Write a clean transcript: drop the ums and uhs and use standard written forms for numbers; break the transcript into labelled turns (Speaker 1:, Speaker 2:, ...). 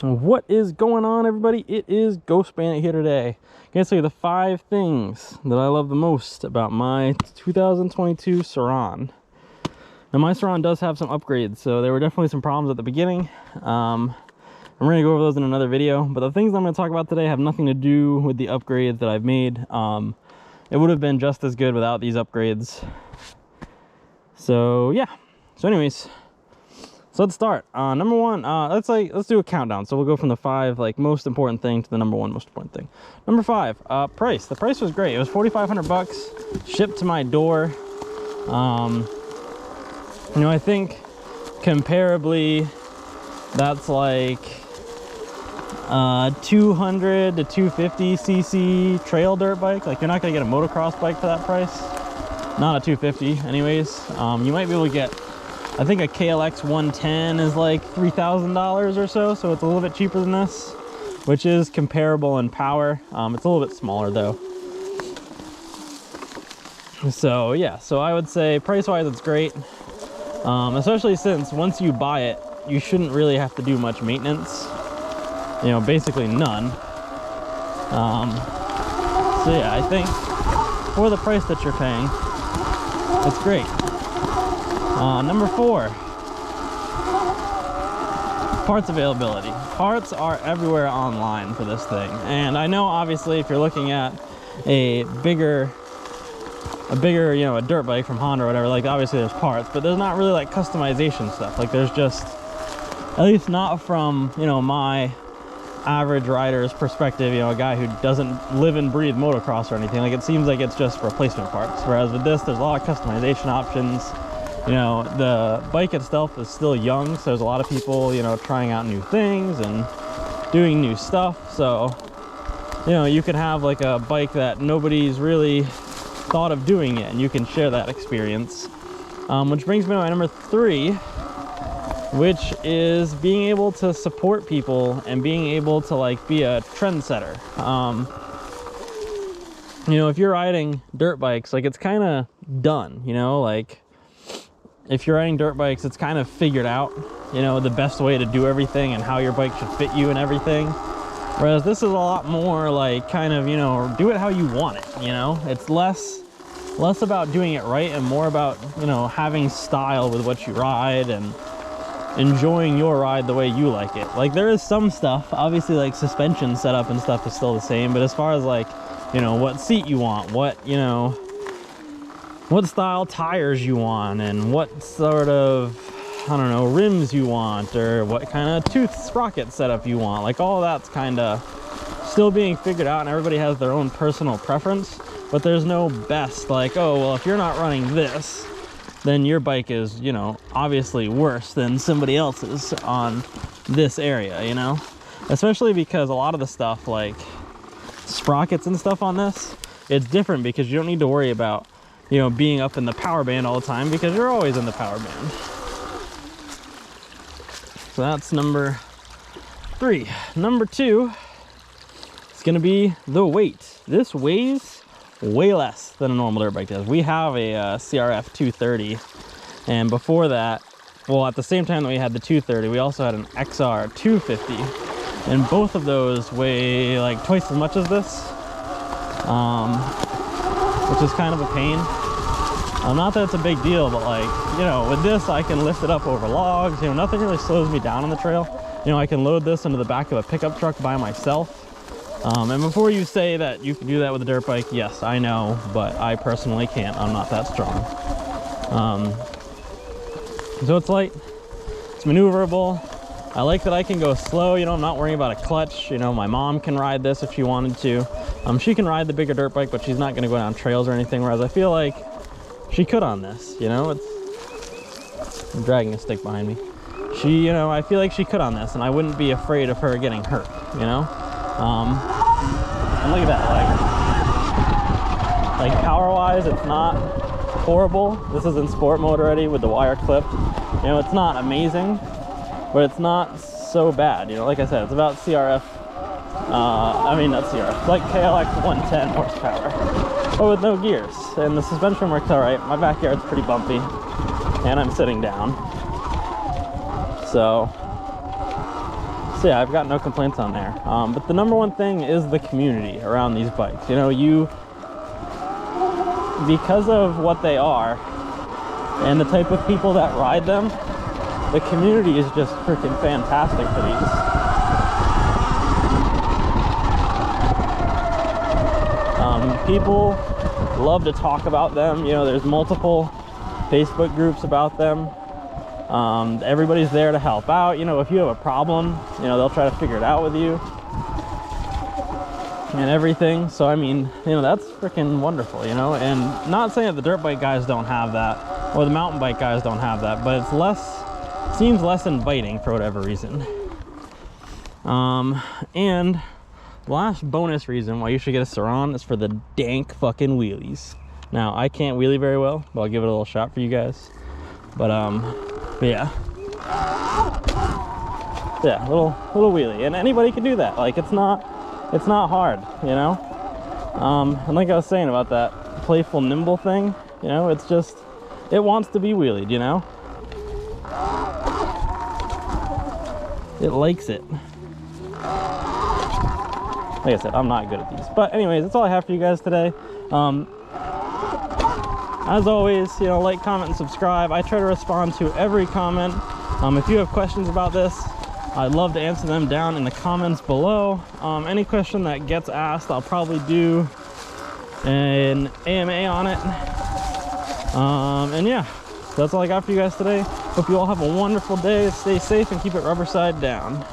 Speaker 1: What is going on, everybody? It is Ghost Bandit here today. I'm gonna tell you the 5 things that I love the most about my 2022 Sur Ron. Now my Sur Ron does have some upgrades, so there were definitely some problems at the beginning. I'm gonna go over those in another video, but the things I'm gonna talk about today have nothing to do with the upgrades that I've made. It would have been just as good without these upgrades. So yeah, so anyways, so let's start. Number one, let's do a countdown. So we'll go from the 5 most important thing to the number 1 most important thing. Number 5, price. The price was great. It was $4,500 shipped to my door. You know, I think comparably that's like 200 to 250 cc trail dirt bike. Like, you're not gonna get a motocross bike for that price. Not a 250 anyways. You might be able to get, I think a KLX 110 is like $3,000 or so, so it's a little bit cheaper than this, which is comparable in power. It's a little bit smaller though. So yeah, so I would say price-wise it's great, especially since once you buy it, you shouldn't really have to do much maintenance. You know, basically none. So yeah, I think for the price that you're paying, it's great. Number 4, parts availability. Parts are everywhere online for this thing, and I know obviously if you're looking at a bigger, you know, a dirt bike from Honda or whatever, like obviously there's parts, but there's not really like customization stuff. Like there's just, at least not from, you know, my average rider's perspective, you know, a guy who doesn't live and breathe motocross or anything. Like, it seems like it's just replacement parts, whereas with this there's a lot of customization options. You know, the bike itself is still young, so there's a lot of people, you know, trying out new things and doing new stuff. So, you know, you could have like a bike that nobody's really thought of doing it, and you can share that experience. Which brings me to my number 3, which is being able to support people and being able to like be a trendsetter. You know, if you're riding dirt bikes, like it's kind of done, you know, like if you're riding dirt bikes, it's kind of figured out, you know, the best way to do everything and how your bike should fit you and everything. Whereas this is a lot more like kind of, you know, do it how you want it, you know? It's less about doing it right and more about, you know, having style with what you ride and enjoying your ride the way you like it. Like, there is some stuff, obviously, like suspension setup and stuff is still the same, but as far as like, you know, what seat you want, what, you know, what style tires you want, and what sort of, I don't know, rims you want, or what kind of tooth sprocket setup you want. Like, all of that's kind of still being figured out, and everybody has their own personal preference, but there's no best, like, oh, well, if you're not running this, then your bike is, you know, obviously worse than somebody else's on this area, you know? Especially because a lot of the stuff, like sprockets and stuff on this, it's different because you don't need to worry about, you know, being up in the power band all the time, because you're always in the power band. So that's number 3. Number 2 is gonna be the weight. This weighs way less than a normal dirt bike does. We have a CRF 230, and before that, well, at the same time that we had the 230, we also had an XR 250, and both of those weigh like twice as much as this, which is kind of a pain. Not that it's a big deal, but like, you know, with this I can lift it up over logs. You know, nothing really slows me down on the trail. You know, I can load this into the back of a pickup truck by myself. And before you say that you can do that with a dirt bike, yes, I know, but I personally can't. I'm not that strong. So it's light, it's maneuverable. I like that I can go slow, you know, I'm not worrying about a clutch. You know, my mom can ride this if she wanted to. She can ride the bigger dirt bike, but she's not gonna go down trails or anything, whereas I feel like she could on this, you know? I'm dragging a stick behind me. You know, I feel like she could on this, and I wouldn't be afraid of her getting hurt, you know? And look at that, like power-wise, it's not horrible. This is in sport mode already with the wire clipped. You know, it's not amazing, but it's not so bad. You know, like I said, it's about CRF, I mean, not CRF, it's like KLX 110 horsepower, but with no gears. And the suspension works all right. My backyard's pretty bumpy, and I'm sitting down. So So yeah, I've got no complaints on there. But the number one thing is the community around these bikes. You know, because of what they are and the type of people that ride them, the community is just freaking fantastic for these. People love to talk about them. You know, there's multiple Facebook groups about them. Everybody's there to help out. You know, if you have a problem, you know, they'll try to figure it out with you and everything. So I mean, you know, that's freaking wonderful, you know. And not saying that the dirt bike guys don't have that or the mountain bike guys don't have that, but it's seems less inviting for whatever reason. And last bonus reason why you should get a Sur Ron is for the dank fucking wheelies. Now, I can't wheelie very well, but I'll give it a little shot for you guys. But yeah. Yeah, little wheelie. And anybody can do that. Like, it's not hard, you know? And like I was saying about that playful nimble thing, you know, it's just, it wants to be wheelied, you know? It likes it. Like I said, I'm not good at these. But anyways, that's all I have for you guys today. As always, you know, like, comment, and subscribe. I try to respond to every comment. If you have questions about this, I'd love to answer them down in the comments below. Any question that gets asked, I'll probably do an AMA on it. And yeah, that's all I got for you guys today. Hope you all have a wonderful day. Stay safe and keep it rubber side down.